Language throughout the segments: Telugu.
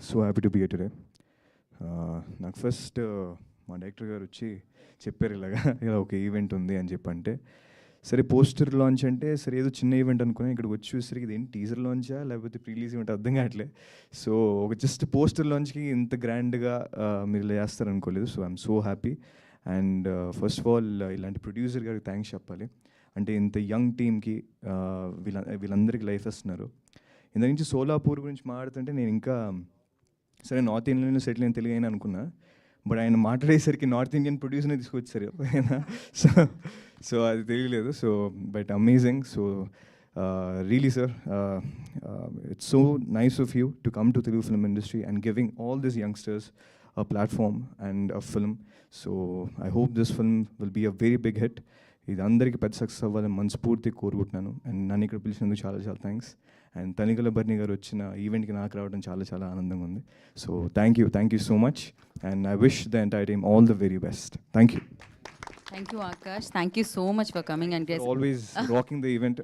So happy to be here today. నాకు ఫస్ట్ మా డైరెక్టర్ గారు వచ్చి చెప్పారు ఇలా ఒక ఈవెంట్ ఉంది అని చెప్పంటే, సరే పోస్టర్ లాంచ్ అంటే సరే ఏదో చిన్న ఈవెంట్ అనుకుని ఇక్కడికి వచ్చి చూసరికి ఇదేంటి టీజర్ లాంచా లేకపోతే ప్రీలీజ్ ఈవెంట్ అర్థం కావట్లే. సో ఒక జస్ట్ పోస్టర్ లాంచ్కి ఇంత గ్రాండ్గా మీరు ఇలా చేస్తారనుకోలేదు. So I'm so happy. And first of all ఇలాంటి ప్రొడ్యూసర్ గారికి థ్యాంక్స్ చెప్పాలి. అంటే ఇంత యంగ్ టీమ్కి వీళ్ళందరికీ లైఫ్ ఇస్తున్నారు. ఇంత నుంచి సోలాపూర్ గురించి మాట్లాడుతుంటే నేను ఇంకా సరే నార్త్ ఇండియన్లో సెటిల్ అయిన తెలుగు అయినా అనుకున్నా, బట్ ఆయన మాట్లాడేసరికి నార్త్ ఇండియన్ ప్రొడ్యూసర్ని తీసుకొచ్చారు ఆయన. సో అది తెలియలేదు. So but amazing. So really sir, it's so nice of you to come to Telugu film industry and giving all this youngsters a platform and a film. So I hope this film will be a very big hit. ఇది అందరికీ పెద్ద సక్సెస్ అవ్వాలని మనస్ఫూర్తిగా కోరుకుంటున్నాను. అండ్ నన్ను ఇక్కడ పిలిచినందుకు చాలా చాలా థ్యాంక్స్. అండ్ తనికల బర్ని గారు వచ్చిన ఈవెంట్కి నాకు రావడం చాలా చాలా ఆనందంగా ఉంది. So thank you so much. And I wish the entire team all the very best. Thank you. Thank you, Akash. Thank you so much for coming and always rocking the event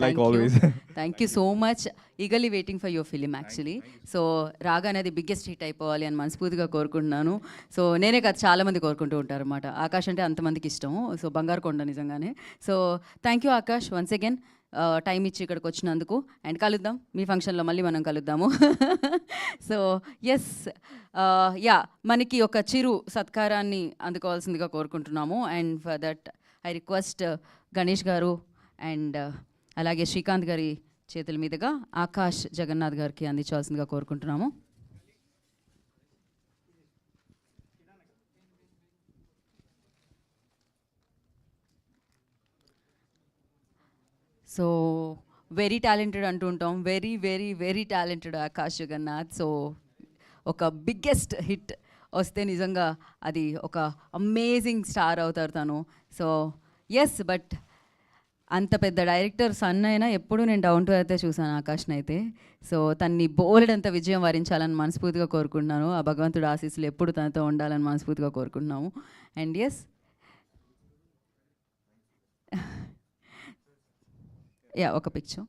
like always. Thank you so much. Eagerly waiting for your film actually. So రాగా అనేది బిగ్గెస్ట్ హిట్ అయిపోవాలి అని మనస్ఫూర్తిగా కోరుకుంటున్నాను. సో నేనే కాదు చాలా మంది కోరుకుంటూ ఉంటారు అన్నమాట. ఆకాష్ అంటే అంతమందికి ఇష్టం. సో బంగారు కొండ నిజంగానే. So thank you Akash once again time ఇచ్చి ఇక్కడికి వచ్చినందుకు. అండ్ కలుద్దాం మీ ఫంక్షన్లో, మళ్ళీ మనం కలుద్దాము. సో ఎస్ యా, మనకి ఒక చిరు సత్కారాన్ని అందుకోవాల్సిందిగా కోరుకుంటున్నాము. And for that I request Ganesh గారు అండ్ అలాగే శ్రీకాంత్ గారి చేతుల మీదుగా ఆకాష్ జగన్నాథ్ గారికి అందించాల్సిందిగా కోరుకుంటున్నాము. సో వెరీ టాలెంటెడ్ అంటుంటాం. Very very very talented Akash Jagannath. So ఒక బిగ్గెస్ట్ హిట్ వస్తే నిజంగా అది ఒక అమేజింగ్ స్టార్ అవుతారు తను. సో ఎస్, బట్ అంత పెద్ద డైరెక్టర్ సన్ అయినా ఎప్పుడు నేను డౌన్ టు అయితే చూసాను ఆకాష్ని అయితే. సో తన్ని బోలెడంత విజయం వరించాలని మనస్ఫూర్తిగా కోరుకుంటున్నాను. ఆ భగవంతుడు ఆశీస్సులు ఎప్పుడు తనతో ఉండాలని మనస్ఫూర్తిగా కోరుకుంటున్నాము. అండ్ ఎస్, యా ఒక పిక్చర్.